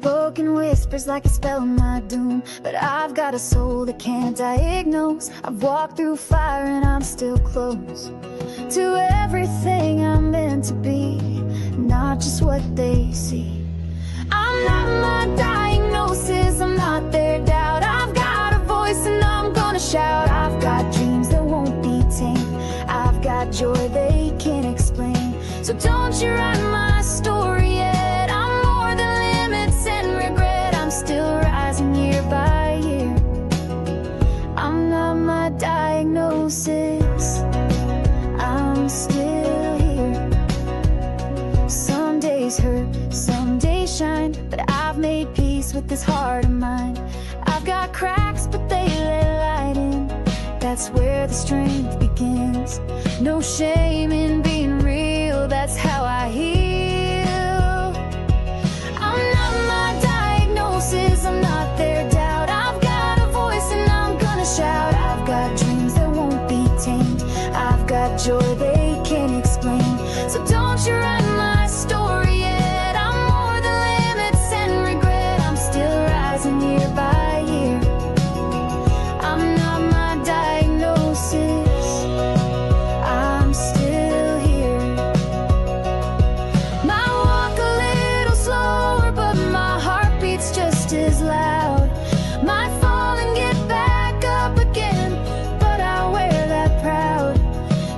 Unspoken whispers like a spell on my doom, but I've got a soul that can't diagnose. I've walked through fire and I'm still close to everything I'm meant to be, not just what they see. I'm not my diagnosis, I'm not their doubt. I've got a voice and I'm gonna shout. I've got dreams that won't be tamed, I've got joy they can't explain. So don't you write my story yet. I'm more than limits and regret. I'm still rising year by year. I'm not my diagnosis, I'm still here. Some days hurt, some days shine, but I've made peace with this heart of mine. I've got cracks, but they let light in. That's where the strength begins. No shame in being real, that's how I heal. I'm not my diagnosis, I'm not their doubt. I've got a voice and I'm gonna shout. I've got dreams that won't be tamed, I've got joy they can't explain. So don't you write my story yet. I'm more than limits and regret. I'm still rising year by year. I'm not my diagnosis, I'm still here. Might walk a little slower, but my heart beats just as loud. Might fall and get back up again, but I wear that proud.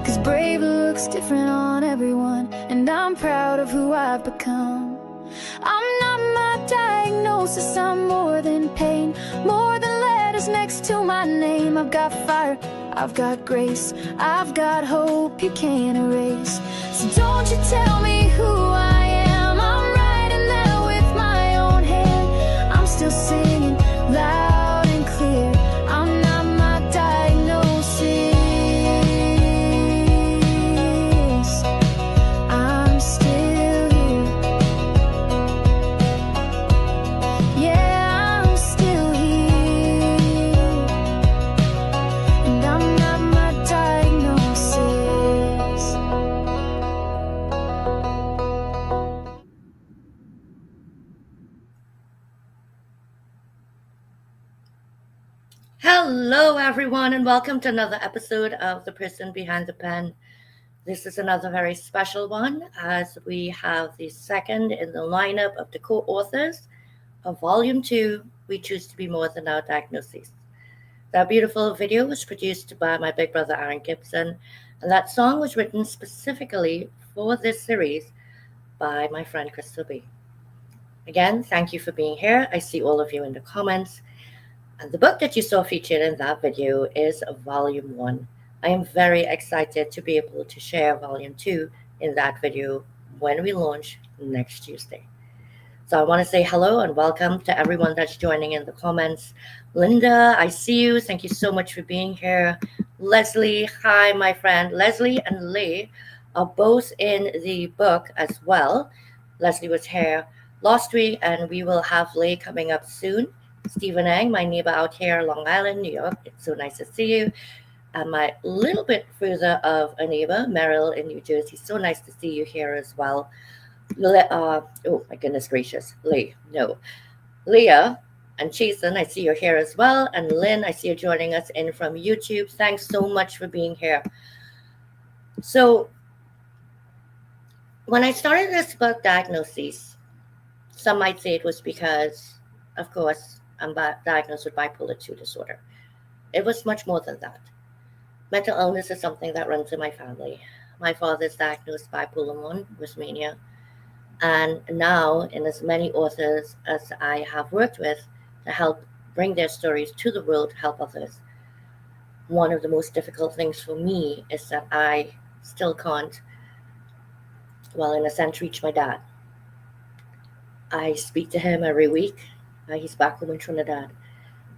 'Cause brave looks different on everyone, and I'm proud of who I've become. I'm not my diagnosis, I'm more than pain, more than letters next to my name. I've got fire, I've got grace, I've got hope you can't erase. So don't you tell me who I am, I'm writing that with my own hand. I'm still singing loud and clear. I'm not my diagnosis, I'm still here. Yeah, I'm still here. And I'm not my diagnosis. Hello, everyone, and welcome to another episode of The Person Behind the Pen. This is another very special one, as we have the second in the lineup of the co-authors of Volume 2, We Choose to Be More Than Our Diagnoses. That beautiful video was produced by my big brother, Aaron Gibson, and that song was written specifically for this series by my friend, Crystal B. Again, thank you for being here. I see all of you in the comments. And the book that you saw featured in that video is Volume 1. I am very excited to be able to share Volume 2 in that video when we launch next Tuesday. So I want to say hello and welcome to everyone that's joining in the comments. Linda, I see you. Thank you so much for being here. Leslie, hi, my friend. Leslie and Lee are both in the book as well. Leslie was here last week, and we will have Lee coming up soon. Stephen Ang, my neighbor out here, Long Island, New York. It's so nice to see you. And my little bit further of a neighbor, Merrill in New Jersey. So nice to see you here as well. Oh my goodness gracious, Leah and Chasen, I see you're here as well. And Lynn, I see you joining us in from YouTube. Thanks so much for being here. So when I started this book, Diagnoses, some might say it was because, of course, I'm diagnosed with bipolar 2 disorder. It was much more than that. Mental illness is something that runs in my family. My father is diagnosed bipolar 1 with mania. And now, in as many authors as I have worked with to help bring their stories to the world, help others, one of the most difficult things for me is that I still can't, well, in a sense, reach my dad. I speak to him every week. He's back home in Trinidad.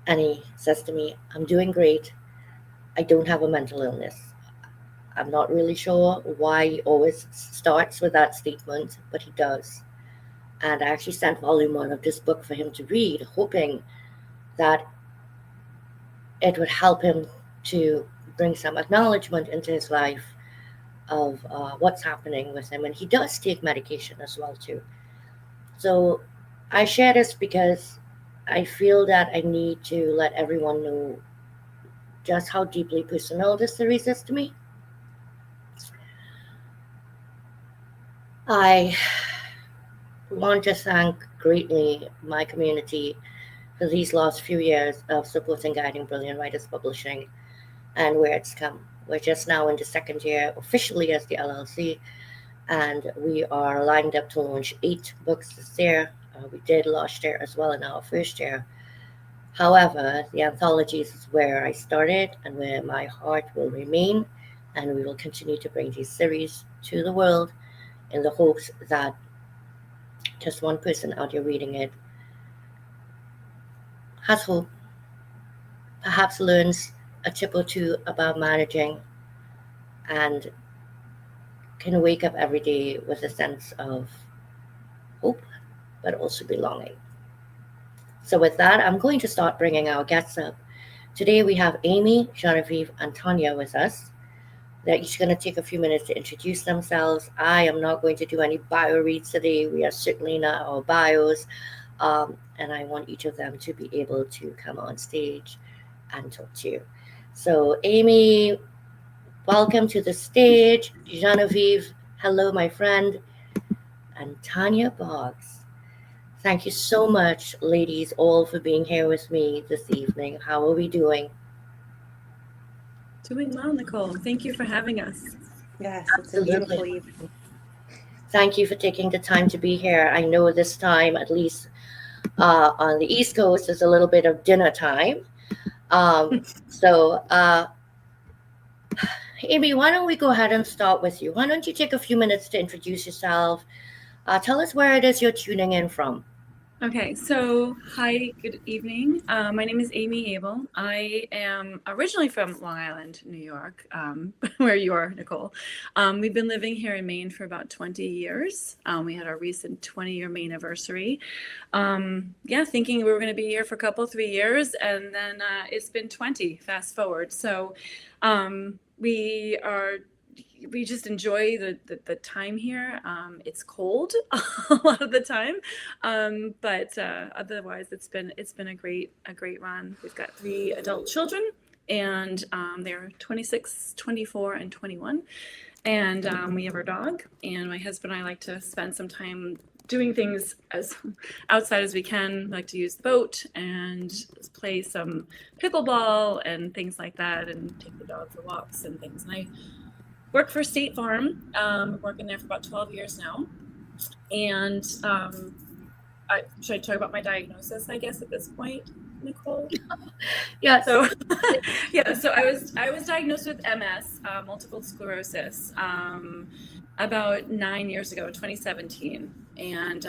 And he says to me, I'm doing great. I don't have a mental illness. I'm not really sure why he always starts with that statement, but he does. And I actually sent volume 1 of this book for him to read, hoping that it would help him to bring some acknowledgement into his life of what's happening with him. And he does take medication as well, too. So I share this because I feel that I need to let everyone know just how deeply personal this series is to me. I want to thank greatly my community for these last few years of supporting Guiding Brilliant Writers Publishing and where it's come. We're just now in the second year officially as the LLC, and we are lined up to launch 8 books this year. We did last year as well in our first year. However, the anthologies is where I started and where my heart will remain, and we will continue to bring these series to the world in the hopes that just one person out there reading it has hope, perhaps learns a tip or two about managing, and can wake up every day with a sense of hope, but also belonging. So, with that, I'm going to start bringing our guests up. Today, we have Amy, Genevieve, and Tanya with us. They're each going to take a few minutes to introduce themselves. I am not going to do any bio reads today. We are certainly not our bios. And I want each of them to be able to come on stage and talk to you. So, Amy, welcome to the stage. Genevieve, hello, my friend. And Tanya Boggs. Thank you so much, ladies, all for being here with me this evening. How are we doing? Doing well, Nicole. Thank you for having us. Yes, it's a beautiful evening. Thank you for taking the time to be here. I know this time, at least on the East Coast, is a little bit of dinner time. So, Amy, why don't we go ahead and start with you? Why don't you take a few minutes to introduce yourself? Tell us where it is you're tuning in from. Okay, so hi, good evening. My name is Amy Abel. I am originally from Long Island, New York, where you are, Nicole. We've been living here in Maine for about 20 years. We had our recent 20-year Maine anniversary. Thinking we were going to be here for a couple, 3 years, and then it's been 20, fast forward. So we just enjoy the time here. It's cold a lot of the time, but otherwise it's been a great run. We've got 3 adult children, and they're 26, 24, and 21. And we have our dog, and my husband and I like to spend some time doing things as outside as we can. We like to use the boat and play some pickleball and things like that, and take the dog for walks and things. And I work for State Farm. I'm working there for about 12 years now. And should I talk about my diagnosis, I guess, at this point, Nicole? Yeah. So, so I was diagnosed with MS, multiple sclerosis, about 9 years ago, 2017. And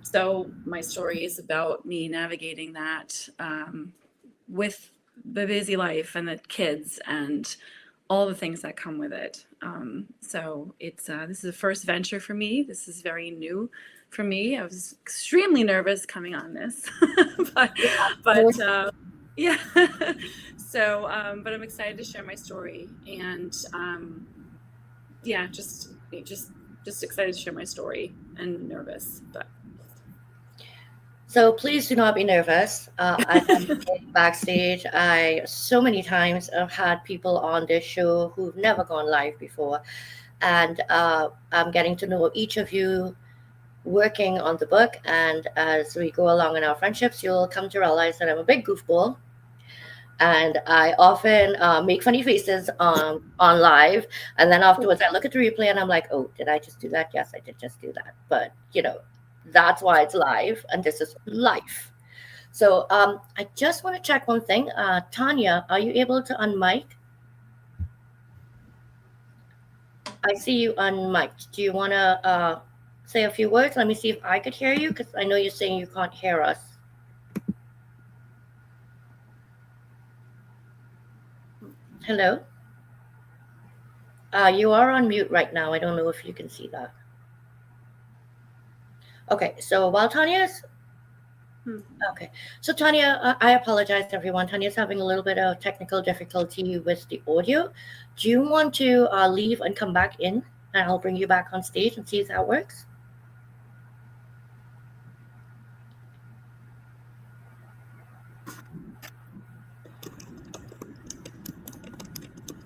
so my story is about me navigating that with the busy life and the kids and all the things that come with it. So it's this is a first venture for me. This is very new for me. I was extremely nervous coming on this, but yeah. So, but I'm excited to share my story, and just excited to share my story and nervous, but. So please do not be nervous. I've been backstage. I so many times have had people on this show who've never gone live before, and I'm getting to know each of you working on the book. And as we go along in our friendships, you'll come to realize that I'm a big goofball, and I often make funny faces on live, and then afterwards I look at the replay and I'm like, oh, did I just do that? Yes, I did just do that. But that's why it's live, and this is life. So I just want to check one thing. Tanya, are you able to unmic? I see you unmiked. Do you want to say a few words? Let me see if I could hear you, because I know you're saying you can't hear us. Hello? You are on mute right now. I don't know if you can see that. Okay, so while Tanya's... Okay, so Tanya, I apologize to everyone. Tanya's having a little bit of technical difficulty with the audio. Do you want to leave and come back in, and I'll bring you back on stage and see if that works?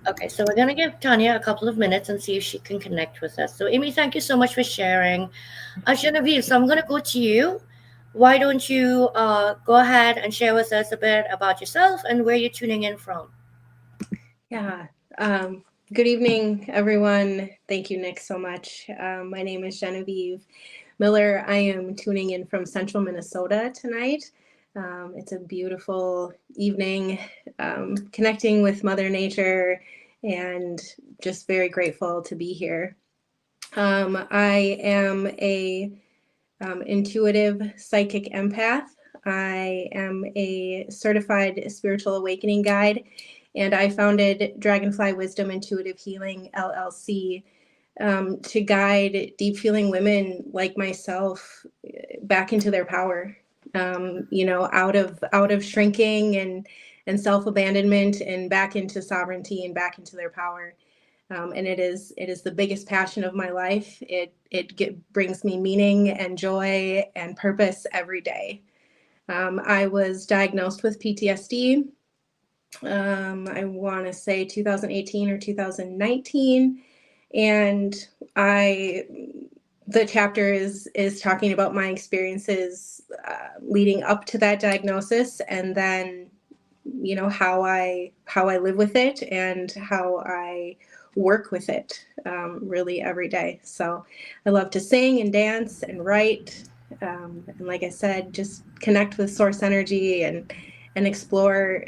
Okay, so we're going to give Tanya a couple of minutes and see if she can connect with us. So, Amy, thank you so much for sharing. Genevieve, so I'm going to go to you. Why don't you go ahead and share with us a bit about yourself and where you're tuning in from? Yeah. Good evening, everyone. Thank you, Nick, so much. My name is Genevieve Miller. I am tuning in from central Minnesota tonight. It's a beautiful evening, connecting with Mother Nature, and just very grateful to be here. I am a intuitive psychic empath. I am a certified spiritual awakening guide, and I founded Dragonfly Wisdom Intuitive Healing LLC to guide deep feeling women like myself back into their power. Out of shrinking and self abandonment, and back into sovereignty and back into their power. And it is the biggest passion of my life. It brings me meaning and joy and purpose every day. I was diagnosed with PTSD. I want to say 2018 or 2019, and the chapter is talking about my experiences leading up to that diagnosis, and then how I live with it and how I work with it really every day. So I love to sing and dance and write, and like I said, just connect with source energy and explore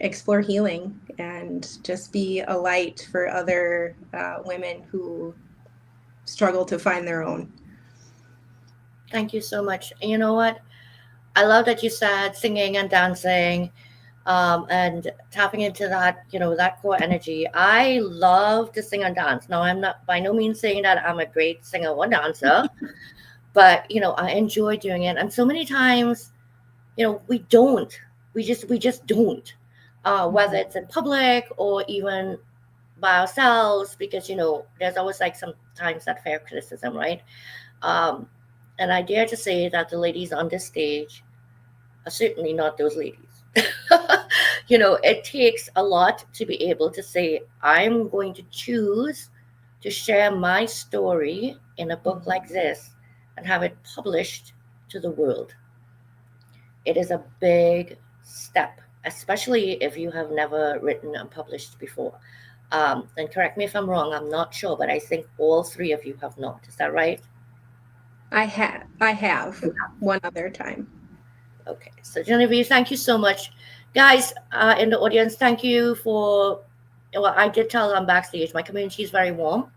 healing, and just be a light for other women who struggle to find their own. Thank you so much. And you know what? I love that you said singing and dancing, and tapping into that, that core energy. I love to sing and dance. Now, I'm not by no means saying that I'm a great singer or dancer, but, I enjoy doing it. And so many times, we don't. We just don't. Whether it's in public or even by ourselves, because, there's always like sometimes that fair criticism, right? Um, and I dare to say that the ladies on this stage are certainly not those ladies. It takes a lot to be able to say, I'm going to choose to share my story in a book like this and have it published to the world. It is a big step, especially if you have never written and published before. And correct me if I'm wrong, I'm not sure, but I think all three of you have not. Is that right? I have one other time. Okay, so Genevieve, thank you so much. Guys in the audience, thank you for, well, I did tell them backstage, my community is very warm,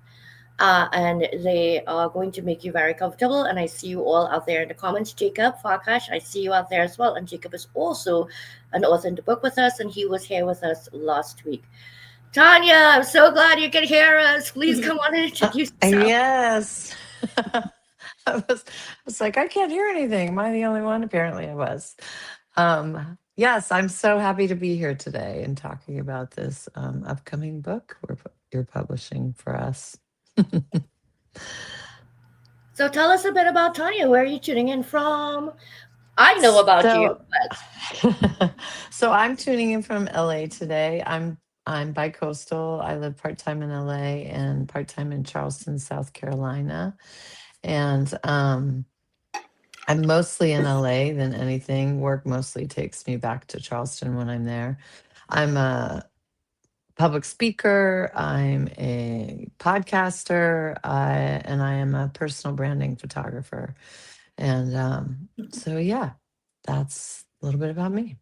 and they are going to make you very comfortable. And I see you all out there in the comments. Jacob Farkash, I see you out there as well. And Jacob is also an author in the book with us, and he was here with us last week. Tanya, I'm so glad you can hear us. Please come on and introduce yourself. Yes. I was like, I can't hear anything. Am I the only one? Apparently I was. Yes, I'm so happy to be here today and talking about this upcoming book you're publishing for us. So tell us a bit about Tanya. Where are you tuning in from? I know about you. But... So I'm tuning in from LA today. I'm bi-coastal. I live part-time in LA and part-time in Charleston, South Carolina. And I'm mostly in LA than anything. Work mostly takes me back to Charleston when I'm there. I'm a public speaker. I'm a podcaster, and I am a personal branding photographer. And so, yeah, that's a little bit about me.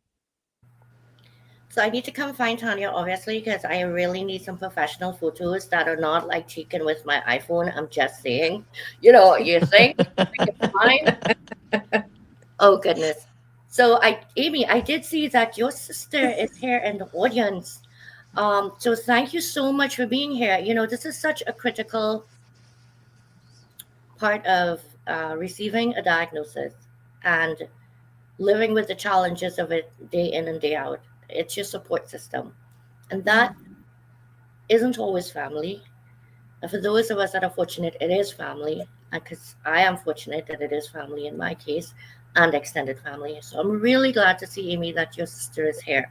So I need to come find Tanya, obviously, because I really need some professional photos that are not like taken with my iPhone. I'm just saying, you think? Oh, goodness. So Amy, I did see that your sister is here in the audience. So thank you so much for being here. This is such a critical part of receiving a diagnosis and living with the challenges of it day in and day out. It's your support system. And that isn't always family. And for those of us that are fortunate, it is family. Because I am fortunate that it is family in my case, and extended family. So I'm really glad to see, Amy, that your sister is here.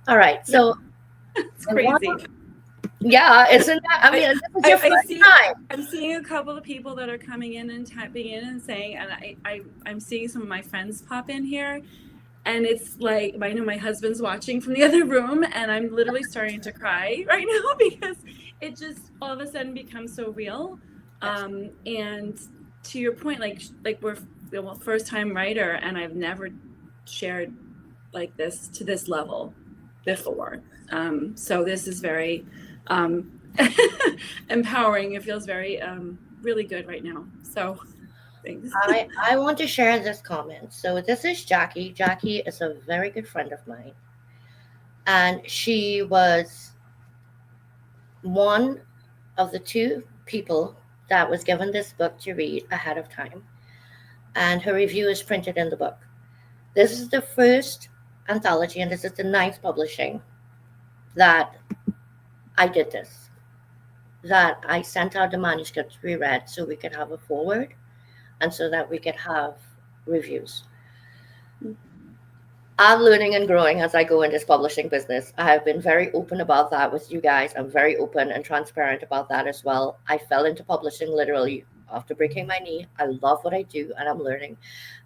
All right. So it's crazy. Yeah, isn't that? I mean, this is your I first see. time. I'm seeing a couple of people that are coming in and typing in and saying, and I'm seeing some of my friends pop in here, and it's like I know my husband's watching from the other room, and I'm literally starting to cry right now because it just all of a sudden becomes so real. And to your point, like we're first time writer, and I've never shared like this to this level before. So this is very empowering. It feels very really good right now. So thanks. I want to share this comment. So this is Jackie. Jackie is a very good friend of mine, and she was one of the two people that was given this book to read ahead of time, and her review is printed in the book. This is the first anthology, and this is the ninth publishing that I did this. That I sent out the manuscript to be read so we could have a forward and so that we could have reviews. I'm learning and growing as I go in this publishing business. I have been very open about that with you guys. I'm very open and transparent about that as well. I fell into publishing literally after breaking my knee. I love what I do and I'm learning.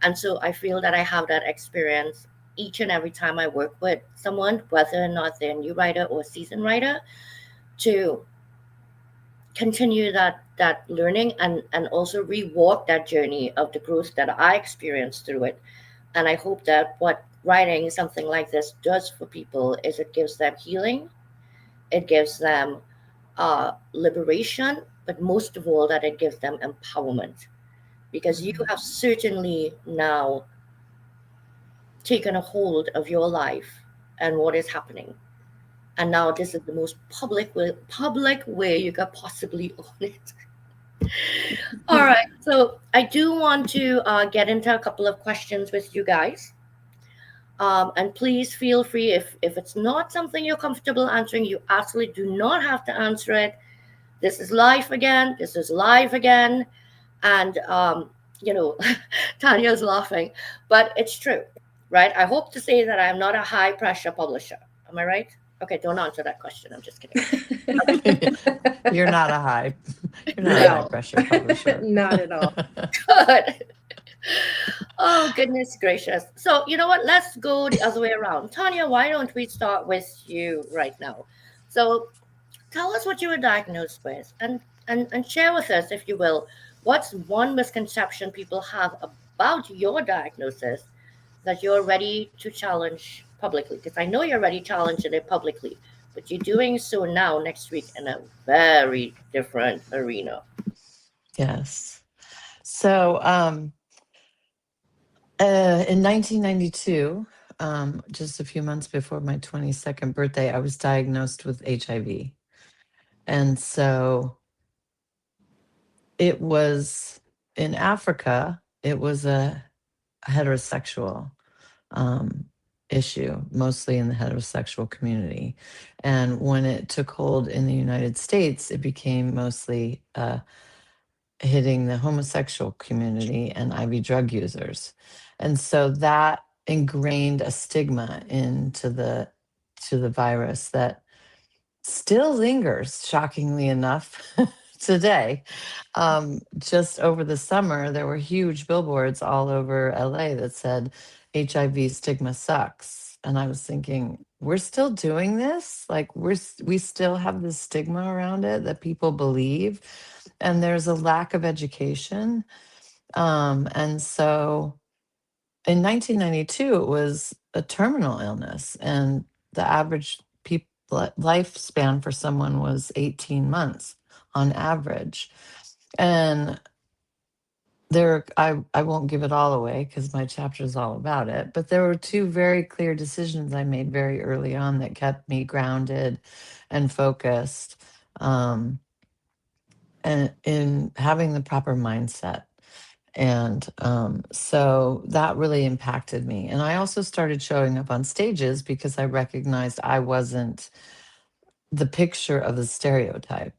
And so I feel that I have that experience each and every time I work with someone, whether or not they're a new writer or a seasoned writer, to continue that learning and also rewalk that journey of the growth that I experienced through it. And I hope that what writing something like this does for people is it gives them healing, it gives them liberation, but most of all that it gives them empowerment, because you have certainly now taken a hold of your life and what is happening, and now this is the most public way you could possibly own it. All right, so I do want to get into a couple of questions with you guys. And please feel free, if it's not something you're comfortable answering, you absolutely do not have to answer it. This is live again. This is live again. And, Tanya's laughing, but it's true, right? I hope to say that I'm not a high pressure publisher. Am I right? Okay, don't answer that question. I'm just kidding. You're not a high No. pressure publisher. Not at all. Good. Oh, goodness gracious. So, you know what? Let's go the other way around. Tanya, why don't we start with you right now? So, tell us what you were diagnosed with and share with us, if you will, what's one misconception people have about your diagnosis that you're ready to challenge publicly? Because I know you're already challenging it publicly, but you're doing so now next week in a very different arena. Yes. So, in 1992, just a few months before my 22nd birthday, I was diagnosed with HIV. And so it was in Africa, it was a heterosexual issue, mostly in the heterosexual community. And when it took hold in the United States, it became mostly hitting the homosexual community and IV drug users. And so that ingrained a stigma into the virus that still lingers, shockingly enough, today. Just over the summer, there were huge billboards all over LA that said HIV stigma sucks. And I was thinking, we're still doing this? Like we still have this stigma around it that people believe, and there's a lack of education. And so in 1992, it was a terminal illness, and the average lifespan for someone was 18 months on average. And I won't give it all away because my chapter is all about it, but there were two very clear decisions I made very early on that kept me grounded and focused, and in having the proper mindset. And so that really impacted me. And I also started showing up on stages because I recognized I wasn't the picture of the stereotype.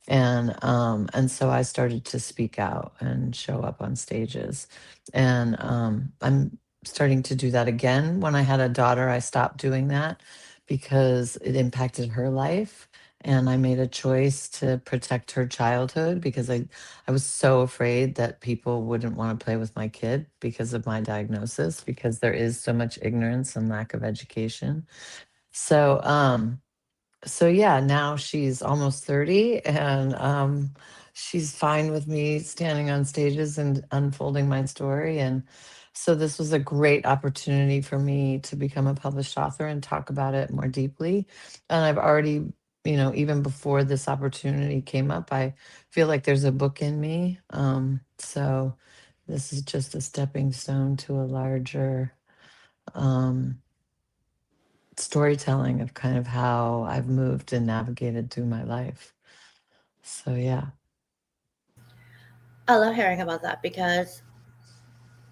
And so I started to speak out and show up on stages. And I'm starting to do that again. When I had a daughter, I stopped doing that because it impacted her life. And I made a choice to protect her childhood because I was so afraid that people wouldn't want to play with my kid because of my diagnosis, because there is so much ignorance and lack of education. So, so yeah, now she's almost 30, and she's fine with me standing on stages and unfolding my story. And so this was a great opportunity for me to become a published author and talk about it more deeply. And I've already, even before this opportunity came up, I feel like there's a book in me. So this is just a stepping stone to a larger um, storytelling of kind of how I've moved and navigated through my life. So yeah. I love hearing about that because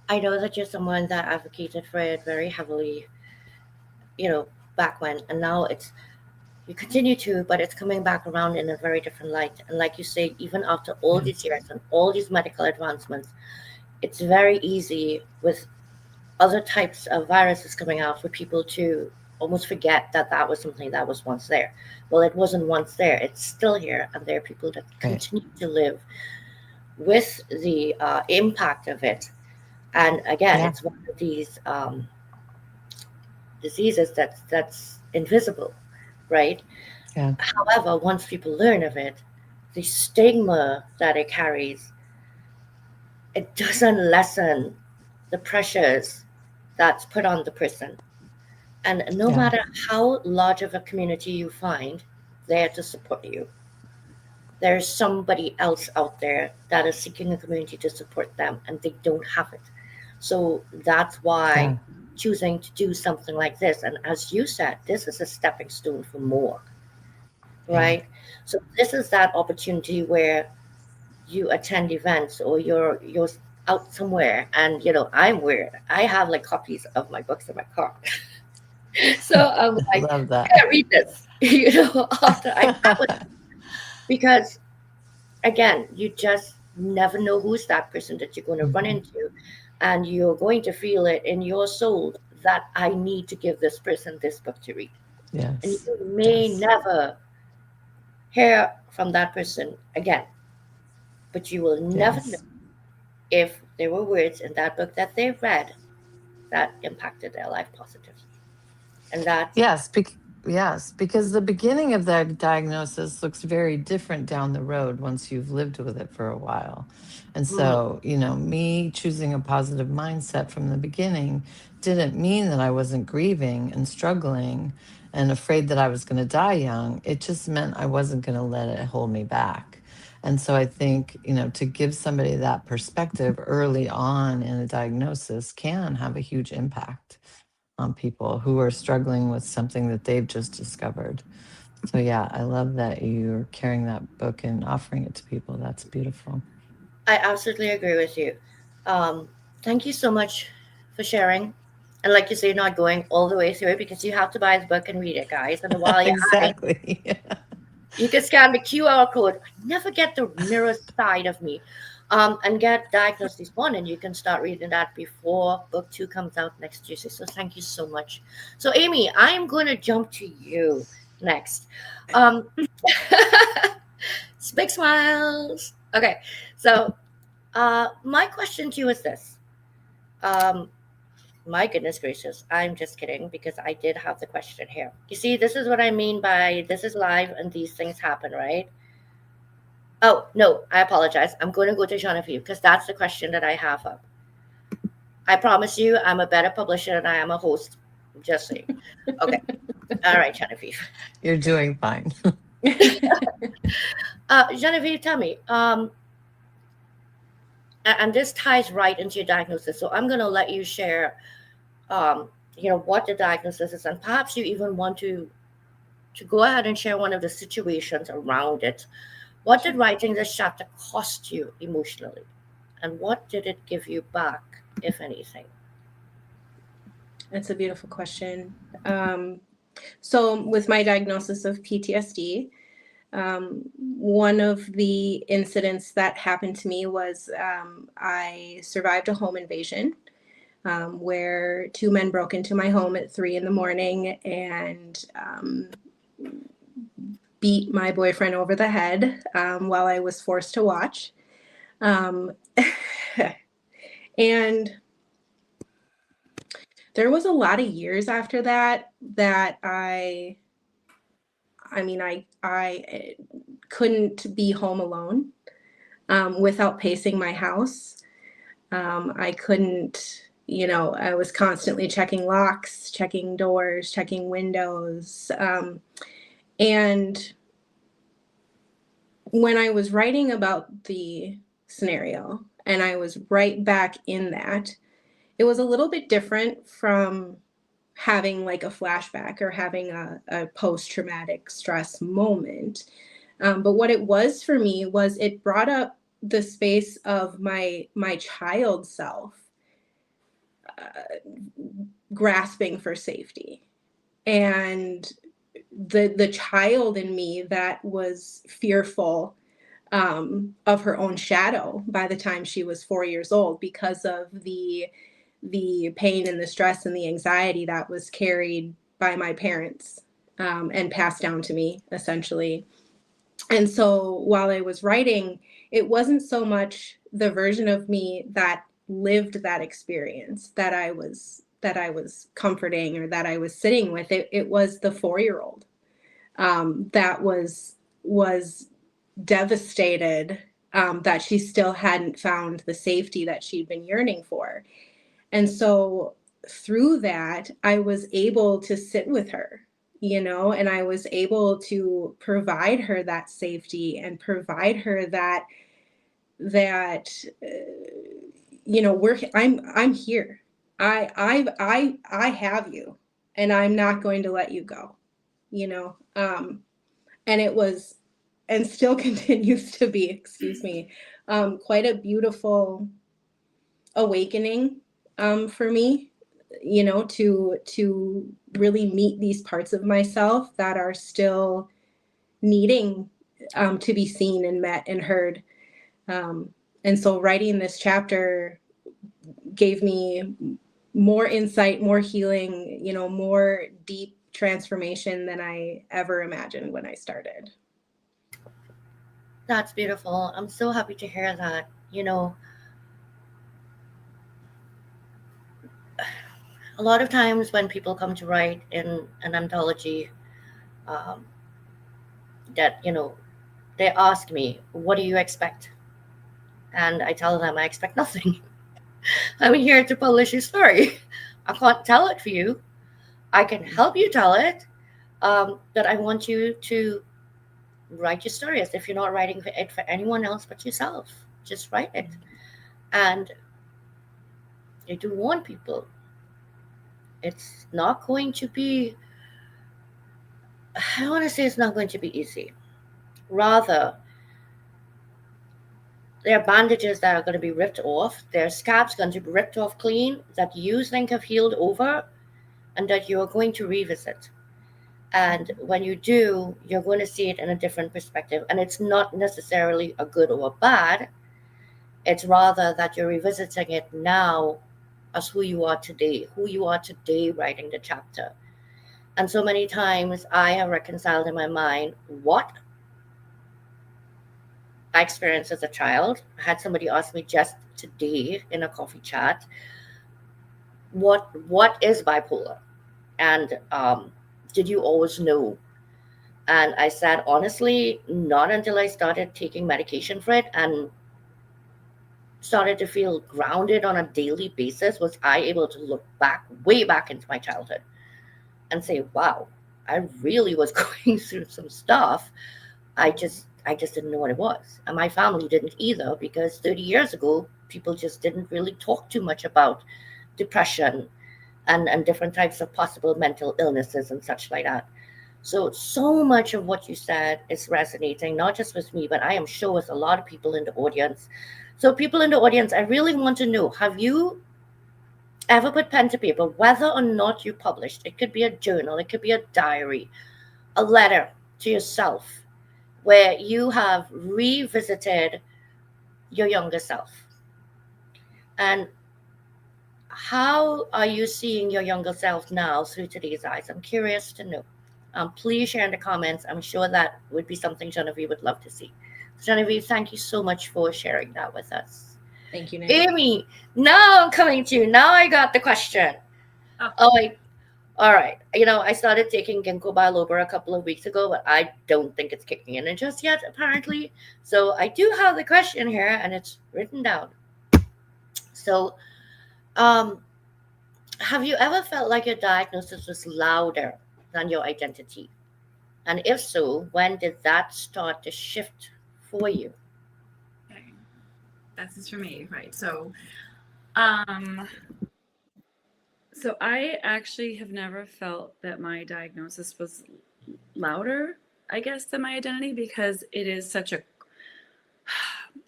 I know that you're someone that advocated for it very heavily, you know, back when, and now it's you continue to, but it's coming back around in a very different light. And like you say, even after all these Yes. years and all these medical advancements, it's very easy with other types of viruses coming out for people to almost forget that that was something that was once there. Well, it wasn't once there, it's still here, and there are people that Right. continue to live with the impact of it. And again, Yeah. it's one of these diseases that's invisible, right? Yeah. However, once people learn of it, the stigma that it carries, it doesn't lessen the pressures that's put on the person. And no Yeah. matter how large of a community you find there to support you, there's somebody else out there that is seeking a community to support them and they don't have it. So that's why Yeah. choosing to do something like this, and as you said, this is a stepping stone for more, Yeah. right? So this is that opportunity where you attend events or you're out somewhere, and I'm weird. I have like copies of my books in my car. So I'm I like, love can I that. read this? After I travel, because again, you just never know who's that person that you're going to run Mhm. into, and you're going to feel it in your soul that I need to give this person this book to read. And Yes. you may Yes. never hear from that person again, but you will never know Yes. if there were words in that book that they read that impacted their life positively. And that, Yes, yes, because the beginning of the diagnosis looks very different down the road once you've lived with it for a while. And mm, so, me choosing a positive mindset from the beginning didn't mean that I wasn't grieving and struggling and afraid that I was going to die young. It just meant I wasn't going to let it hold me back. And so I think, to give somebody that perspective early on in a diagnosis can have a huge impact on people who are struggling with something that they've just discovered. So yeah, I love that you're carrying that book and offering it to people. That's beautiful. I absolutely agree with you. Um, Thank you so much for sharing. And like you say, you're not going all the way through it because you have to buy the book and read it, guys. And while you're at it, Exactly. you can scan the QR code. I never get the mirror side of me. And get Diagnoses 1, and you can start reading that before book 2 comes out next Tuesday. So thank you so much. So Amy, I'm going to jump to you next. Um, Big smiles. Okay, so my question to you is this. Um, my goodness gracious, I'm just kidding because I did have the question here. You see, this is what I mean by this is live and these things happen, right? Oh, no, I apologize. I'm going to go to Genevieve because that's the question that I have up. I promise you, I'm a better publisher than I am a host. Just saying. Okay. All right, Genevieve. You're doing fine. Genevieve, tell me, and this ties right into your diagnosis. So I'm going to let you share, what the diagnosis is, and perhaps you even want to go ahead and share one of the situations around it. What did writing this chapter cost you emotionally, and what did it give you back, if anything? That's a beautiful question. So, with my diagnosis of PTSD, one of the incidents that happened to me was I survived a home invasion where two men broke into my home at 3 a.m. and beat my boyfriend over the head while I was forced to watch. And there was a lot of years after that I couldn't be home alone without pacing my house. I couldn't, I was constantly checking locks, checking doors, checking windows. And when I was writing about the scenario and I was right back in that, it was a little bit different from having like a flashback or having a post-traumatic stress moment. But what it was for me was it brought up the space of my child self grasping for safety, and the child in me that was fearful of her own shadow by the time she was 4 years old, because of the pain and the stress and the anxiety that was carried by my parents and passed down to me, essentially. And so while I was writing, it wasn't so much the version of me that lived that experience that I was comforting or that I was sitting with. It was the 4-year-old that was devastated that she still hadn't found the safety that she'd been yearning for. And so through that, I was able to sit with her, and I was able to provide her that safety and provide her that I'm here. I have you, and I'm not going to let you go, and it was, and still continues to be, excuse me, quite a beautiful awakening for me, to really meet these parts of myself that are still needing to be seen and met and heard. And so writing this chapter gave me more insight, more healing, more deep transformation than I ever imagined when I started. That's beautiful. I'm so happy to hear that. A lot of times when people come to write in an anthology, um, that they ask me, what do you expect? And I tell them I expect nothing. I'm here to publish your story. I can't tell it for you. I can help you tell it, but I want you to write your story as if you're not writing it for anyone else but yourself. Just write it. And I do warn people, it's not going to be, I want to say it's not going to be easy. Rather, there are bandages that are going to be ripped off. There are scabs going to be ripped off clean that you think have healed over and that you're going to revisit. And when you do, you're going to see it in a different perspective. And it's not necessarily a good or a bad. It's rather that you're revisiting it now as who you are today writing the chapter. And so many times I have reconciled in my mind what I experienced as a child. I had somebody ask me just today in a coffee chat, what is bipolar? And did you always know? And I said, honestly, not until I started taking medication for it and started to feel grounded on a daily basis was I able to look back, way back into my childhood and say, wow, I really was going through some stuff. I just didn't know what it was. And my family didn't either, because 30 years ago, people just didn't really talk too much about depression and different types of possible mental illnesses and such like that. So much of what you said is resonating, not just with me, but I am sure with a lot of people in the audience. So people in the audience, I really want to know, have you ever put pen to paper, whether or not you published? It could be a journal, it could be a diary, a letter to yourself, where you have revisited your younger self. And how are you seeing your younger self now through today's eyes? I'm curious to know. please share in the comments. I'm sure that would be something Genevieve would love to see. So Genevieve, thank you so much for sharing that with us. Thank you, Nick. Amy, now I'm coming to you. Now I got the question. Oh. All right. I started taking ginkgo biloba a couple of weeks ago, but I don't think it's kicking in just yet, apparently. So I do have the question here, and it's written down. So, have you ever felt like your diagnosis was louder than your identity? And if so, when did that start to shift for you? Okay. That's just for me, right? So I actually have never felt that my diagnosis was louder, I guess, than my identity, because it is such a,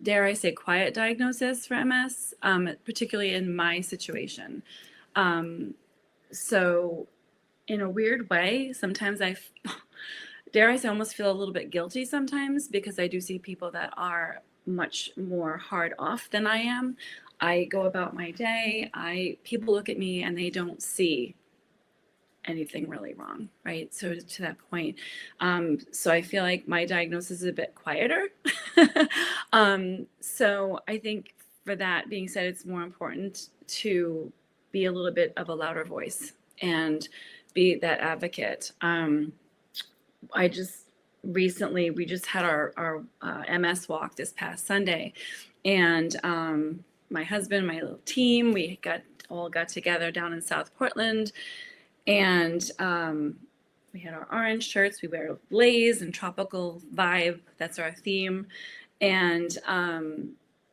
dare I say, quiet diagnosis for MS, particularly in my situation. So in a weird way, sometimes dare I say, almost feel a little bit guilty sometimes, because I do see people that are much more hard off than I am. I go about my day, people look at me and they don't see anything really wrong, right? So to that point, so I feel like my diagnosis is a bit quieter. So I think, for that being said, it's more important to be a little bit of a louder voice and be that advocate. We just had our MS walk this past Sunday, and my husband, my little team, we all got together down in South Portland, and we had our orange shirts. We wear blaze and tropical vibe. That's our theme. And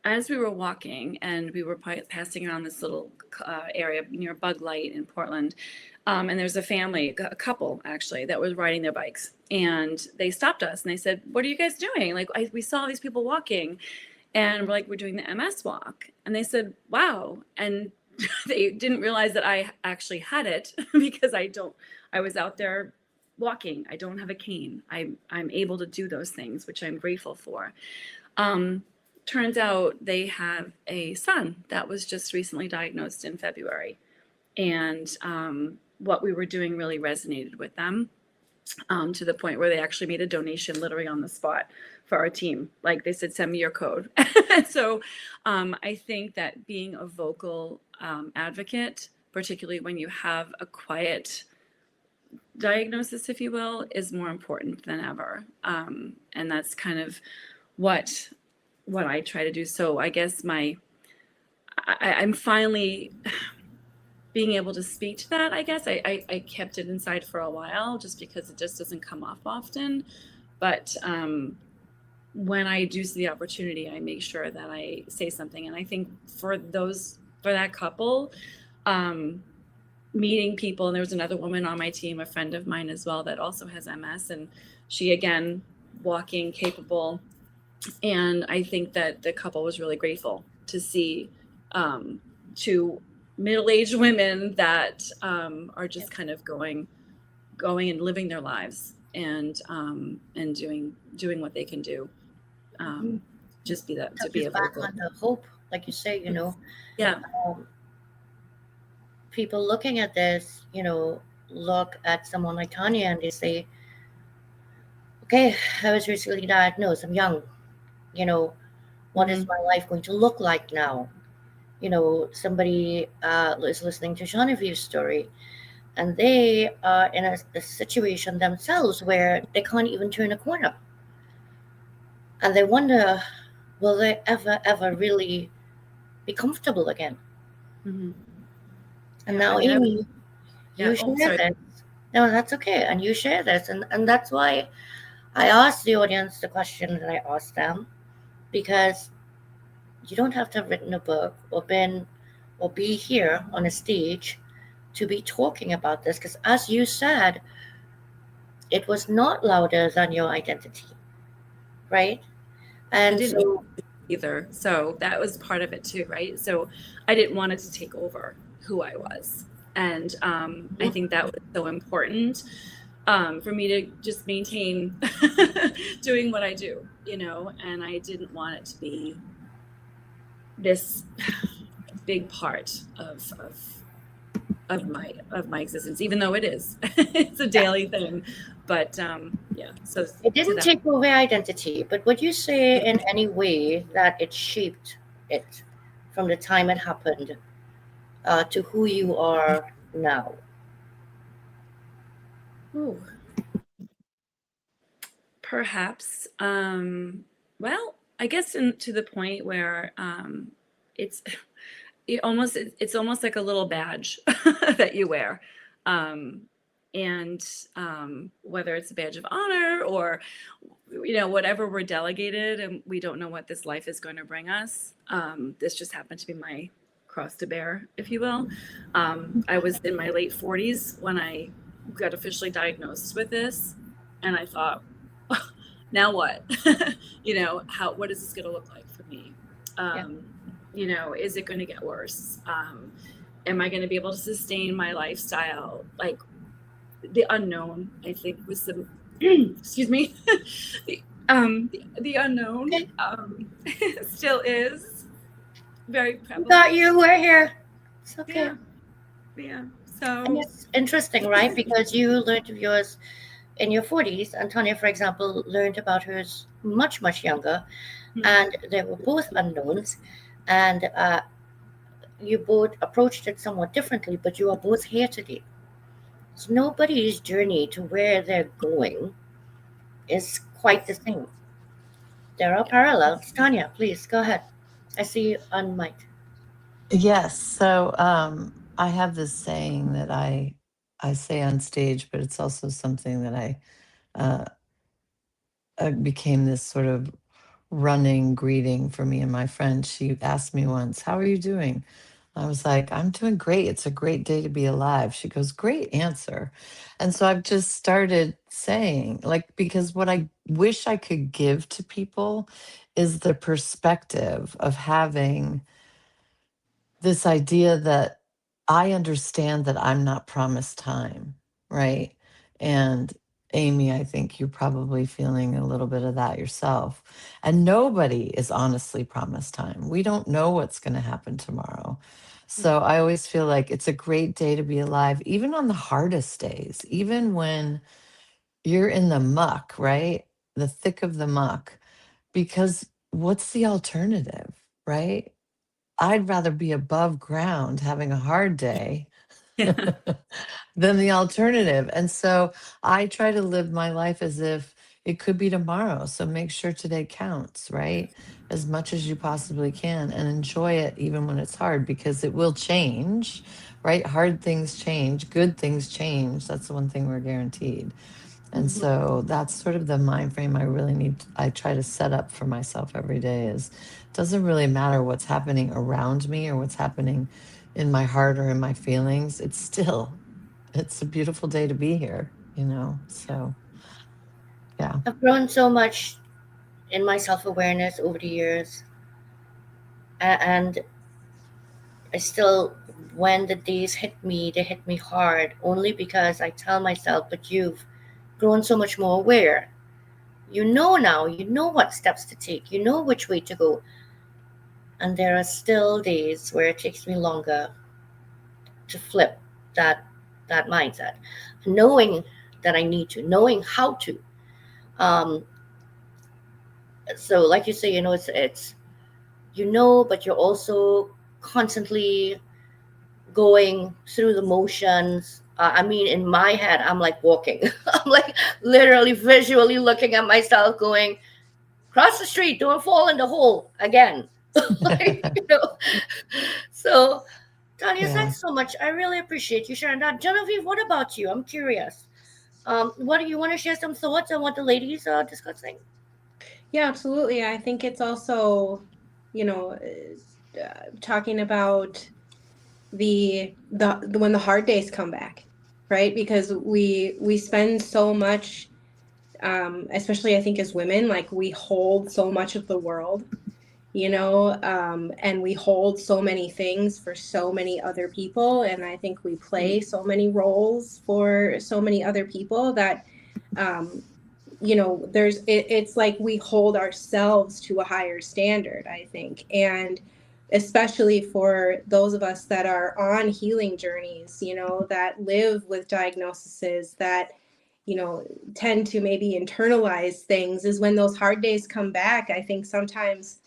as we were walking, and we were passing around this little area near Bug Light in Portland, and there's a couple actually, that was riding their bikes, and they stopped us and they said, "What are you guys doing? Like, we saw these people walking," and we're like, "We're doing the MS walk." And they said, "Wow." And they didn't realize that I actually had it, because I was out there walking. I don't have a cane. I'm able to do those things, which I'm grateful for. Turns out they have a son that was just recently diagnosed in February. And what we were doing really resonated with them, to the point where they actually made a donation literally on the spot for our team. Like, they said, "Send me your code." So I think that being a vocal advocate, particularly when you have a quiet diagnosis, if you will, is more important than ever. And that's kind of what I try to do. So I guess I'm finally being able to speak to that. I guess I kept it inside for a while, just because it just doesn't come off often. But when I do see the opportunity, I make sure that I say something. And I think for that couple, meeting people, and there was another woman on my team, a friend of mine as well, that also has MS, and she, again, walking, capable. And I think that the couple was really grateful to see two middle-aged women that are just kind of going and living their lives, and doing what they can do. Just be that, to be a vocal. On the hope, like you say, Yeah. People looking at this, look at someone like Tanya and they say, "Okay, I was recently diagnosed. I'm young. What is my life going to look like now?" Somebody is listening to Genevieve's story, and they are in a situation themselves where they can't even turn a corner. And they wonder, will they ever really be comfortable again? Mm-hmm. And now, Amy, you share sorry. this. No, that's okay. And you share this. And that's why I asked the audience the question that I asked them, because you don't have to have written a book or be here on a stage to be talking about this. Because as you said, it was not louder than your identity, right? And I didn't either. So that was part of it too, right? So I didn't want it to take over who I was. And I think that was so important for me to just maintain doing what I do, and I didn't want it to be this big part of of my existence, even though it is it's a daily thing. But yeah, so It didn't take away identity, but would you say in any way that it shaped it from the time it happened to who you are now? Ooh, perhaps. Well, I guess to the point where it's it's almost like a little badge that you wear. Um, and whether it's a badge of honor or whatever we're delegated, and we don't know what this life is going to bring us. This just happened to be my cross to bear, if you will. I was in my late 40s when I got officially diagnosed with this, and I thought, now what? What is this going to look like for me? Is it going to get worse? Am I going to be able to sustain my lifestyle? Like, the unknown, I think, was the excuse me, the unknown still is very prevalent. Got you. We're here. It's okay. Yeah. And So it's interesting, right? Because you learned of yours in your 40s, and Tanya, for example, learned about hers much, much younger, and they were both unknowns, and you both approached it somewhat differently, but you are both here today. So nobody's journey to where they're going is quite the same. There are parallels. Tanya, please go ahead. I see you on mic. Yes. So I have this saying that I say on stage, but it's also something that I became this sort of running greeting for me and my friend. She asked me once, "How are you doing?" I was like, "I'm doing great. It's a great day to be alive." She goes, "Great answer." And so I've just started saying, like, because what I wish I could give to people is the perspective of having this idea that I understand that I'm not promised time, right? And Amy, I think you're probably feeling a little bit of that yourself. And nobody is honestly promised time. We don't know what's going to happen tomorrow. So I always feel like it's a great day to be alive, even on the hardest days, even when you're in the muck, right? The thick of the muck, because what's the alternative, right? I'd rather be above ground having a hard day than the alternative. And so I try to live my life as if it could be tomorrow. So make sure today counts, right? As much as you possibly can, and enjoy it even when it's hard, because it will change, right? Hard things change, good things change. That's the one thing we're guaranteed. And so that's sort of the mind frame I try to set up for myself every day. Is it doesn't really matter what's happening around me or what's happening in my heart or in my feelings. It's a beautiful day to be here, So yeah. I've grown so much in my self-awareness over the years, and I still, when the days hit me, they hit me hard only because I tell myself, but you've grown so much more aware. You know now, you know what steps to take, you know which way to go. And there are still days where it takes me longer to flip that mindset, knowing that I need to, knowing how to. Um, so like you say, it's but you're also constantly going through the motions. I mean, in my head, I'm like walking. I'm like literally visually looking at myself going, cross the street, don't fall in the hole again. So Tanya, Yeah. thanks so much. I really appreciate you sharing that. Genevieve, what about you? I'm curious. What do you want to share some thoughts on what the ladies are discussing? Yeah, absolutely. I think it's also, talking about the when the hard days come back, right? Because we spend so much, especially I think as women, like we hold so much of the world, and we hold so many things for so many other people, and I think we play so many roles for so many other people that it's like we hold ourselves to a higher standard, I think. And especially for those of us that are on healing journeys, you know, that live with diagnoses, that, you know, tend to maybe internalize things, is when those hard days come back. I think sometimes,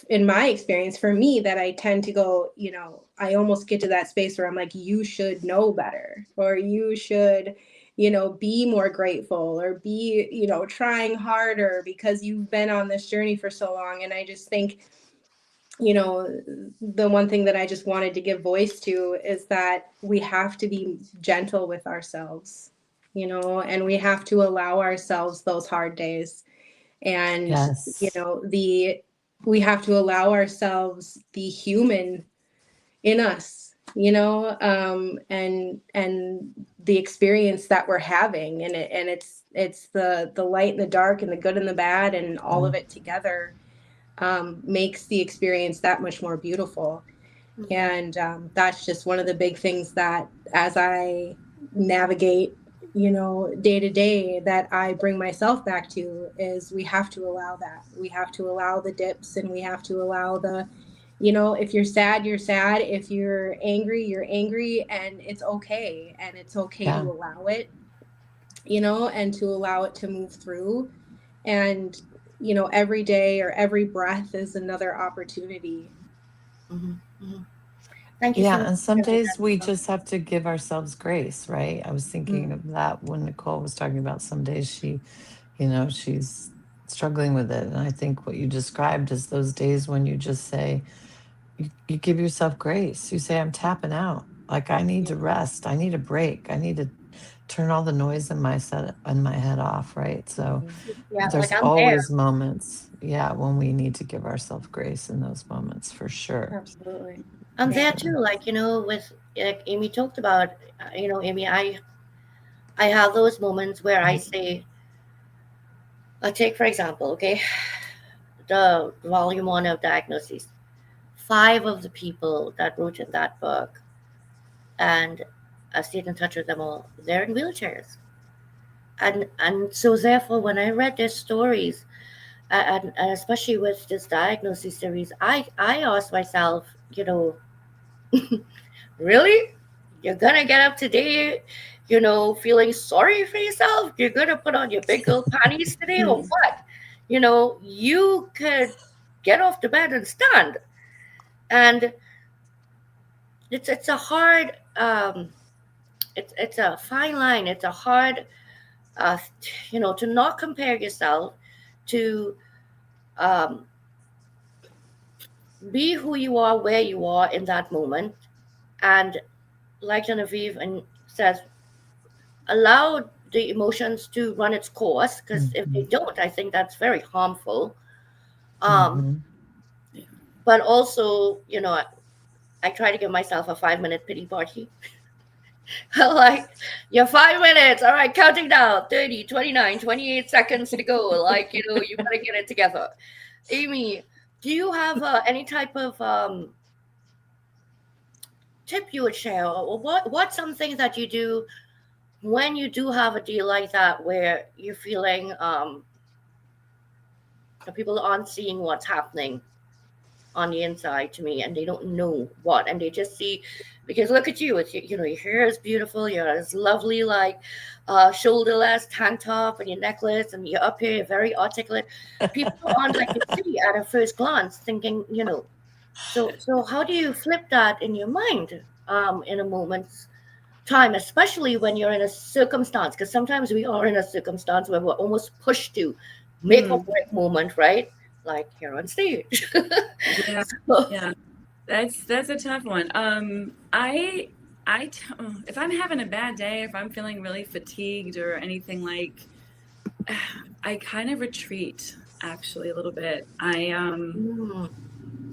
in my experience, for me, that I tend to go, you know, I almost get to that space where I'm like, you should know better, or you should, you know, be more grateful, or be, you know, trying harder because you've been on this journey for so long. And I just think, you know, the one thing that I just wanted to give voice to is that we have to be gentle with ourselves, you know, and we have to allow ourselves those hard days. And, you Yes. know, we have to allow ourselves the human in us, you know, and the experience that we're having, and it's the light and the dark and the good and the bad and all of it together, makes the experience that much more beautiful. And that's just one of the big things that, as I navigate, you know, day to day, that I bring myself back to, is we have to allow that. We have to allow the dips, and we have to allow the, you know, if you're sad, you're sad. If you're angry, you're angry, and it's okay. And it's okay Yeah. to allow it, you know, and to allow it to move through. And, you know, every day or every breath is another opportunity. Thank you so Yeah, much and for some sharing days we that. just have to give ourselves grace, right? I was thinking of that when Nicole was talking about some days she, you know, she's struggling with it. And I think what you described is those days when you just say, you give yourself grace. You say, I'm tapping out. Like, I need to rest. I need a break. I need to turn all the noise in my head off, right? So Yeah, like there's I'm there. always moments, yeah, when we need to give ourselves grace in those moments, for sure. Absolutely. I'm For there sure. too. Like, you know, with like Amy talked about, you know, Amy, I have those moments where I say, I take for example, okay, the volume 1 of Diagnoses. 5 of the people that wrote in that book, and I've stayed in touch with them all, they're in wheelchairs. And so therefore, when I read their stories, and especially with this Diagnosis series, I asked myself, you know, really? You're gonna get up today, you know, feeling sorry for yourself? You're gonna put on your big girl panties today, or what? You know, you could get off the bed and stand. And it's a hard it's a fine line. It's a hard you know, to not compare yourself, to um, be who you are, where you are in that moment, and like Genevieve and says, allow the emotions to run its course, because if they don't, I think that's very harmful. Mm-hmm. But also, you know, I try to give myself a 5-minute pity party. Like, you're 5 minutes, all right, counting down 30, 29, 28 seconds to go. Like, you know, you better get it together. Amy, do you have any type of tip you would share, or what's something that you do when you do have a deal like that, where you're feeling people aren't seeing what's happening on the inside to me, and they don't know what, and they just see, because look at you, it's, you know, your hair is beautiful, you're this lovely, like shoulderless tank top, and your necklace, and you're up here, you're very articulate. People aren't, like, you see at a first glance, thinking, you know. So how do you flip that in your mind in a moment's time, especially when you're in a circumstance, because sometimes we are in a circumstance where we're almost pushed to make or break moment, right? Like here on stage. Yeah, So, yeah, that's a tough one. If I'm having a bad day, if I'm feeling really fatigued or anything, like, I kind of retreat, actually, a little bit.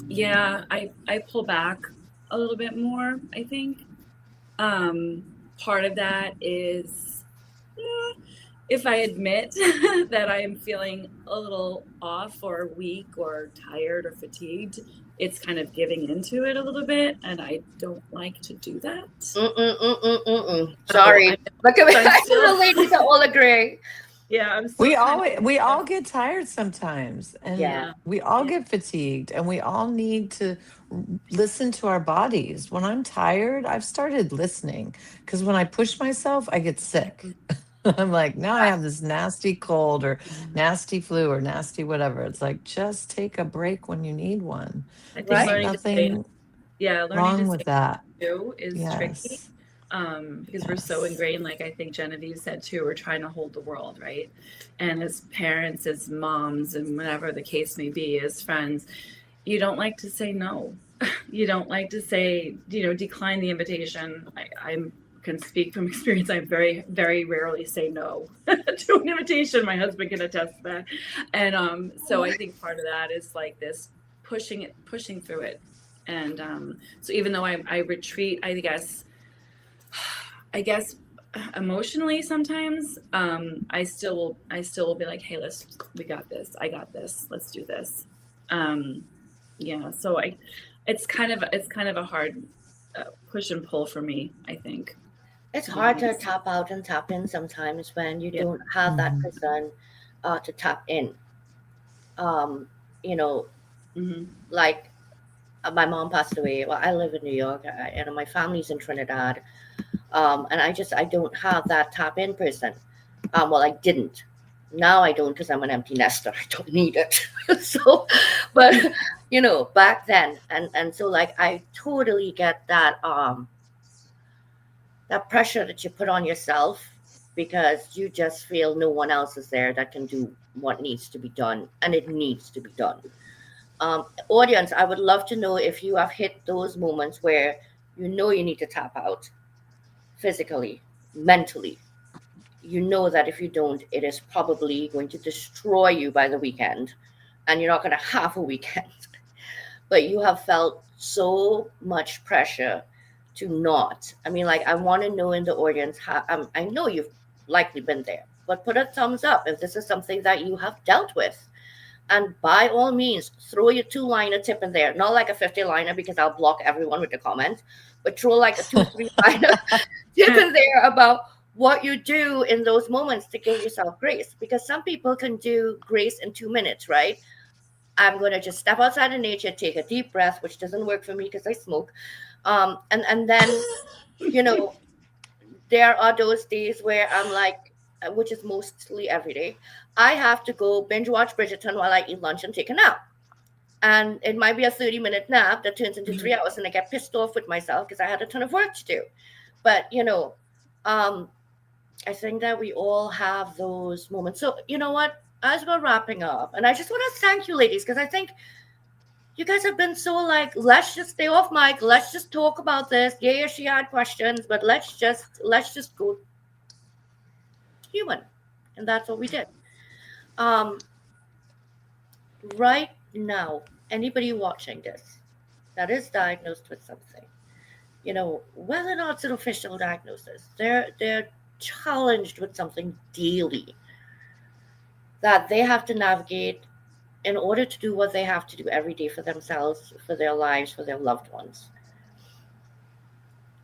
Yeah, I pull back a little bit more, I think. Part of that is, if I admit that I am feeling a little off or weak or tired or fatigued, it's kind of giving into it a little bit, and I don't like to do that. sorry. So Look at me. I'm The ladies are all agreeing. Yeah, I'm still We all get tired sometimes, and Yeah. we all Yeah. get fatigued, and we all need to listen to our bodies. When I'm tired, I've started listening, because when I push myself, I get sick. I'm like, now I have this nasty cold or nasty flu or nasty whatever. It's like, just take a break when you need one. I think There's Right. learning to say nothing learning to wrong say with that. no is tricky. Yes. Because we're so Yes. ingrained, like I think Genevieve said too, we're trying to hold the world, right? And as parents, as moms, and whatever the case may be, as friends, you don't like to say no. You don't like to say, decline the invitation. I can speak from experience. I very, very rarely say no to an invitation. My husband can attest to that. And so I think part of that is like this pushing through it. And so even though I retreat, I guess emotionally sometimes, I still will be like, hey, we got this. I got this. Let's do this. Yeah. So it's kind of a hard push and pull for me, I think. It's To be hard to honest. tap out and tap in sometimes when you Yeah. don't have that Mhm. person to tap in. You know, Hmm. like my mom passed away. Well, I live in New York, and my family's in Trinidad. And I don't have that tap in person. Well, I didn't. Now I don't because I'm an empty nester. I don't need it. So, but back then, and so like I totally get that pressure that you put on yourself because you just feel no one else is there that can do what needs to be done, and it needs to be done. Audience, I would love to know if you have hit those moments where you need to tap out physically, mentally. You know that if you don't, it is probably going to destroy you by the weekend, and you're not going to have a weekend. But you have felt so much pressure to not. I mean, like, I want to know in the audience how, I know you've likely been there, but put a thumbs up if this is something that you have dealt with. And by all means, throw your 2-liner tip in there. Not like a 50-liner because I'll block everyone with the comments, but throw like a 2-3-liner tip in there about what you do in those moments to give yourself grace. Because some people can do grace in 2 minutes, right? I'm going to just step outside in nature, take a deep breath, which doesn't work for me because I smoke. And then, you know, there are those days where I'm like, which is mostly every day, I have to go binge watch Bridgerton while I eat lunch and take a nap. And it might be a 30-minute nap that turns into 3 hours, and I get pissed off with myself because I had a ton of work to do. But, I think that we all have those moments. So, you know what? As we're wrapping up, and I just want to thank you, ladies, because I think you guys have been so like, let's just stay off mic, let's just talk about this. Yeah, she had questions, but let's just go human. And that's what we did. Right now, anybody watching this that is diagnosed with something, whether or not it's an official diagnosis, they're challenged with something daily that they have to navigate in order to do what they have to do every day for themselves, for their lives, for their loved ones.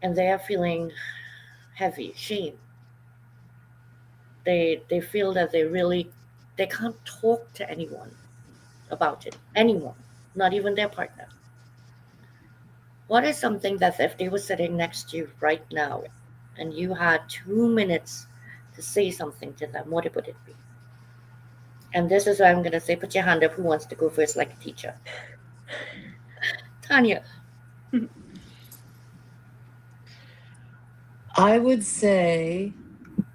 And they are feeling heavy, shame. They feel that they can't talk to anyone about it. Anyone, not even their partner. What is something that if they were sitting next to you right now and you had 2 minutes to say something to them, what would it be? And this is why I'm going to say, put your hand up. Who wants to go first like a teacher? Tanya. I would say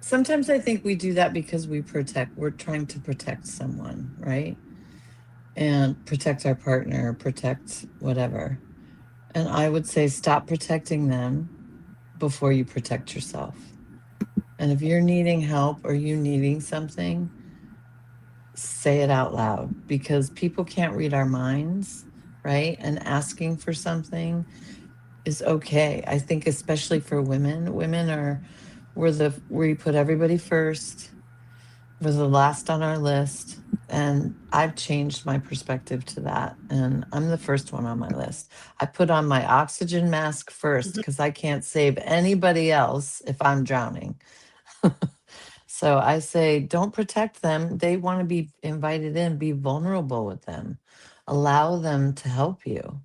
sometimes I think we do that because we're trying to protect someone, right? And protect our partner, protect whatever. And I would say stop protecting them before you protect yourself. And if you're needing help or you needing something, say it out loud, because people can't read our minds, right? And asking for something is okay. I think especially for women we put everybody first. We're the last on our list. And I've changed my perspective to that. And I'm the first one on my list. I put on my oxygen mask first because I can't save anybody else if I'm drowning. So I say, don't protect them. They want to be invited in, be vulnerable with them, allow them to help you.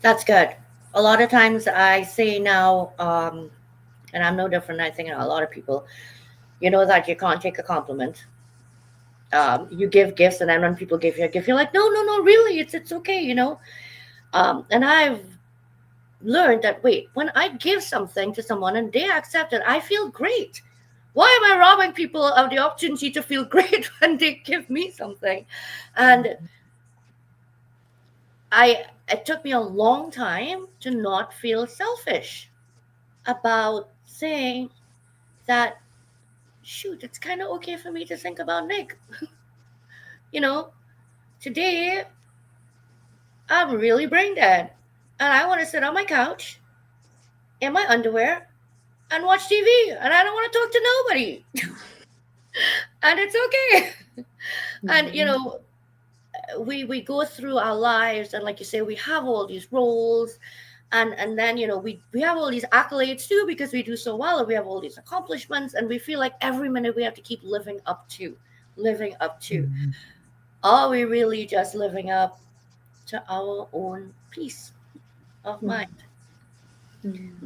That's good. A lot of times I say now, and I'm no different. I think a lot of people, you know, that you can't take a compliment. You give gifts, and then when people give you a gift, you're like, no, no, no, really, it's okay, you know. And I've learned that wait, when I give something to someone and they accept it, I feel great. Why am I robbing people of the opportunity to feel great when they give me something? And it took me a long time to not feel selfish about saying that, shoot, it's kind of okay for me to think about Nick. You know, today I'm really brain dead and I want to sit on my couch in my underwear and watch TV and I don't want to talk to nobody. And it's okay. And, you know, we go through our lives and like you say, we have all these roles and then you know we have all these accolades too because we do so well and we have all these accomplishments and we feel like every minute we have to keep living up to. Mhm. Are we really just living up to our own peace of mind?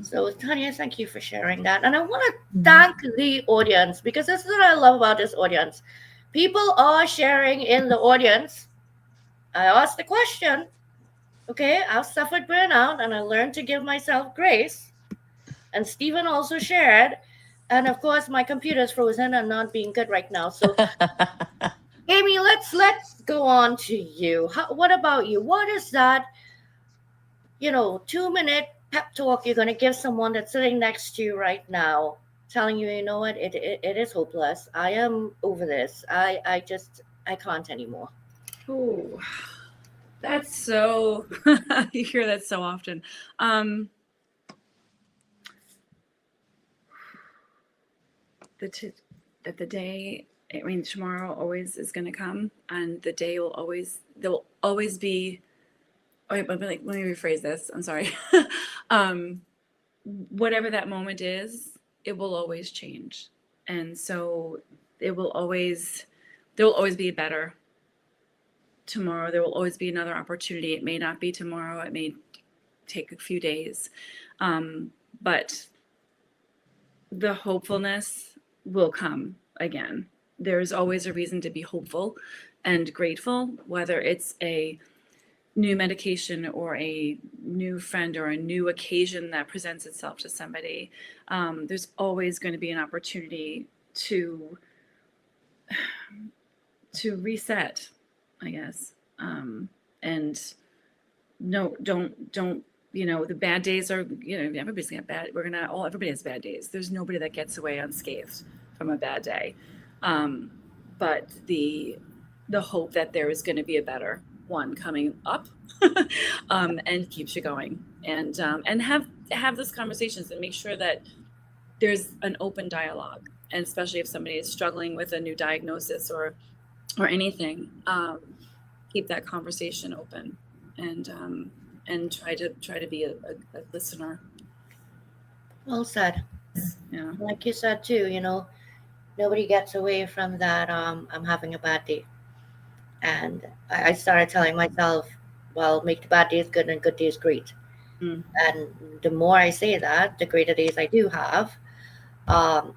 So Tanya, thank you for sharing that, and I want to thank the audience because this is what I love about this audience. People are sharing in the audience. I asked the question, okay, I've suffered burnout and I learned to give myself grace. And Stephen also shared. And of course, my computer is frozen and not being good right now. So, Amy, let's go on to you. What about you? What is that, 2-minute pep talk you're going to give someone that's sitting next to you right now, telling you, you know what, it is hopeless. I am over this. I can't anymore. Oh, that's so, you hear that so often. The day, I mean, tomorrow always is going to come, and the day will always, there will always be, let me rephrase this. I'm sorry. Whatever that moment is, it will always change. And so there will always be a better tomorrow. There will always be another opportunity. It may not be tomorrow. It may take a few days. But the hopefulness will come again. There's always a reason to be hopeful and grateful, whether it's a new medication or a new friend or a new occasion that presents itself to somebody. There's always going to be an opportunity to reset, I guess. And no, don't, the bad days are, everybody's got bad, everybody has bad days. There's nobody that gets away unscathed from a bad day. But the hope that there is going to be a better one coming up, and keeps you going, and have those conversations and make sure that there's an open dialogue, and especially if somebody is struggling with a new diagnosis or anything, keep that conversation open, and try to be a listener. Well said. Yeah. Like you said too, nobody gets away from that. I'm having a bad day. And I started telling myself, well, make the bad days good and good days great. Mm. And the more I say that, the greater days I do have. And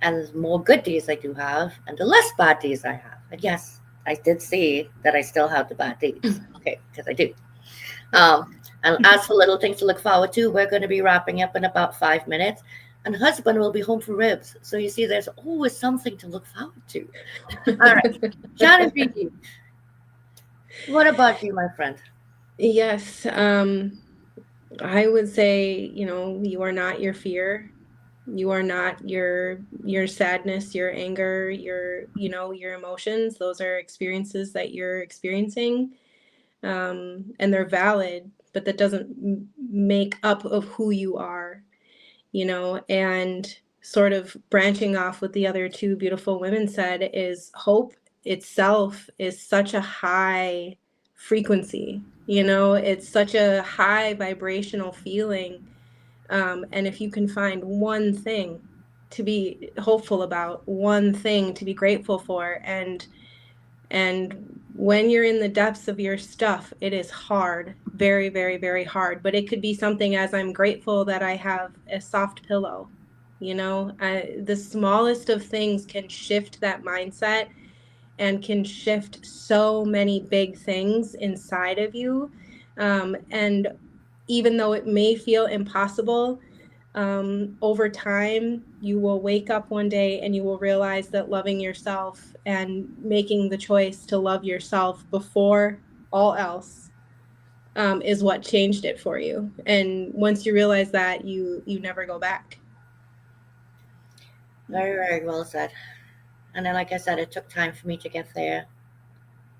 the more good days I do have, and the less bad days I have. And yes, I did say that I still have the bad days. Okay, because I do. And as for little things to look forward to, we're going to be wrapping up in about 5 minutes. And husband will be home for ribs. So you see, there's always something to look forward to. All right. Genevieve, what about you, my friend? Yes. I would say, you are not your fear. You are not your sadness, your anger, your emotions. Those are experiences that you're experiencing. And they're valid, but that doesn't make up of who you are, and sort of branching off what the other two beautiful women said is hope itself is such a high frequency, it's such a high vibrational feeling. And if you can find one thing to be hopeful about, one thing to be grateful for. And when you're in the depths of your stuff, it is hard, very, very, very hard. But it could be something as, I'm grateful that I have a soft pillow. The smallest of things can shift that mindset and can shift so many big things inside of you. And even though it may feel impossible, over time, you will wake up one day and you will realize that loving yourself and making the choice to love yourself before all else is what changed it for you. And once you realize that, you never go back. Very, very well said. And then, like I said, it took time for me to get there.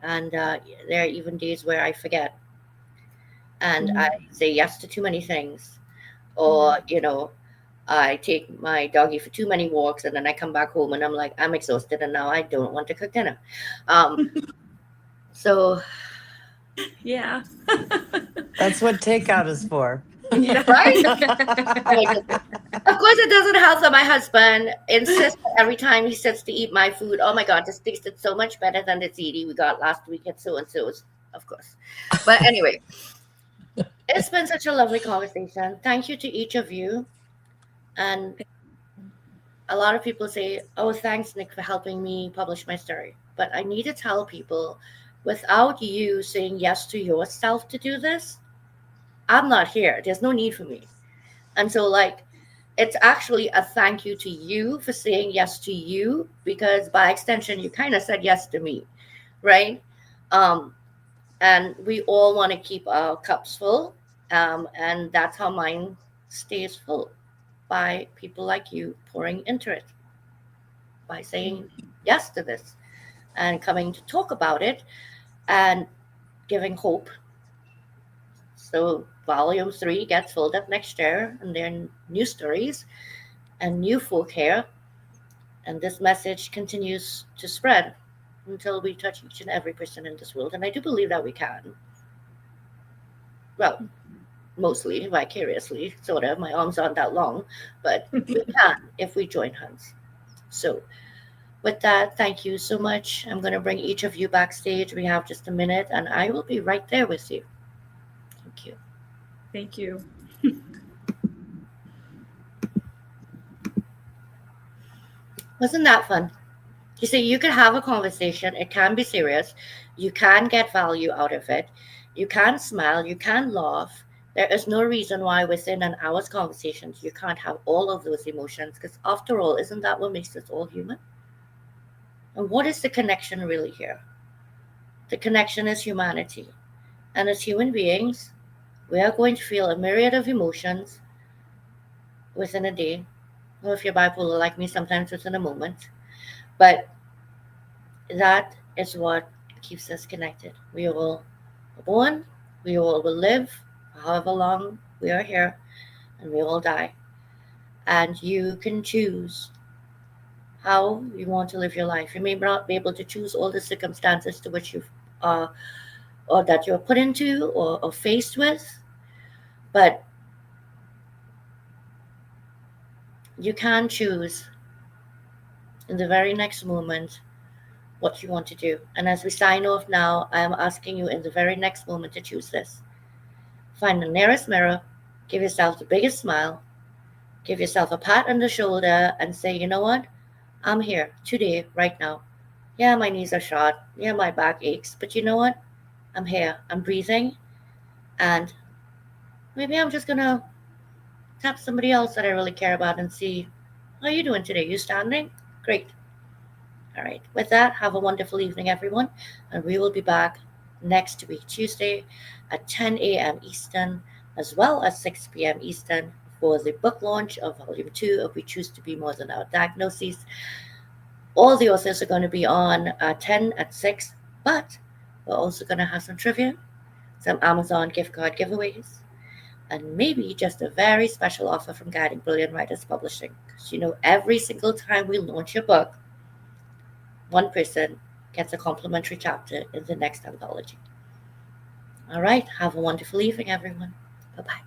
And there are even days where I forget. And I say yes to too many things. Or, I take my doggy for too many walks, and then I come back home and I'm like, I'm exhausted and now I don't want to cook dinner. So, Yeah. That's what takeout is for. right? Of course, it doesn't help that my husband insists that every time he sits to eat my food, oh my God, this tasted so much better than the ziti we got last week at so and so's, of course. But anyway, it's been such a lovely conversation. Thank you to each of you. And a lot of people say, oh, thanks, Nick, for helping me publish my story. But I need to tell people, without you saying yes to yourself to do this, I'm not here. There's no need for me. And so, it's actually a thank you to you for saying yes to you, because by extension, you kind of said yes to me, right? And we all want to keep our cups full. And that's how mine stays full, by people like you pouring into it, by saying yes to this and coming to talk about it and giving hope. So volume 3 gets filled up next year, and there are new stories and new folk here. And this message continues to spread until we touch each and every person in this world. And I do believe that we can. Well, mostly vicariously, sort of. My arms aren't that long, but we can if we join hands. So with that, thank you so much. I'm going to bring each of you backstage. We have just a minute, and I will be right there with you. Thank you. Thank you. Wasn't that fun? You see, you can have a conversation. It can be serious. You can get value out of it. You can smile. You can laugh. There is no reason why within an hour's conversations you can't have all of those emotions, because after all, isn't that what makes us all human? And what is the connection really here? The connection is humanity. And as human beings, we are going to feel a myriad of emotions within a day, or if you're bipolar like me, sometimes within a moment. But that is what keeps us connected. We all are born, we all will live however long we are here, and we all die. And you can choose how you want to live your life. You may not be able to choose all the circumstances to which you are, or that you're put into or faced with, but you can choose in the very next moment what you want to do. And as we sign off now, I am asking you in the very next moment to choose this. Find the nearest mirror, give yourself the biggest smile, give yourself a pat on the shoulder, and say, you know what? I'm here today, right now. Yeah, my knees are shot. Yeah, my back aches. But you know what? I'm here. I'm breathing. And maybe I'm just going to tap somebody else that I really care about and see, how are you doing today? You standing? Great. All right. With that, have a wonderful evening, everyone. And we will be back next week, Tuesday at 10 a.m. Eastern, as well as 6 p.m. Eastern, for the book launch of Volume 2 of We Choose to Be More Than Our Diagnoses. All the authors are going to be on at 10 at 6, but we're also going to have some trivia, some Amazon gift card giveaways, and maybe just a very special offer from Guiding Brilliant Writers Publishing. Because every single time we launch a book, one person gets a complimentary chapter in the next anthology. All right, have a wonderful evening, everyone. Bye-bye.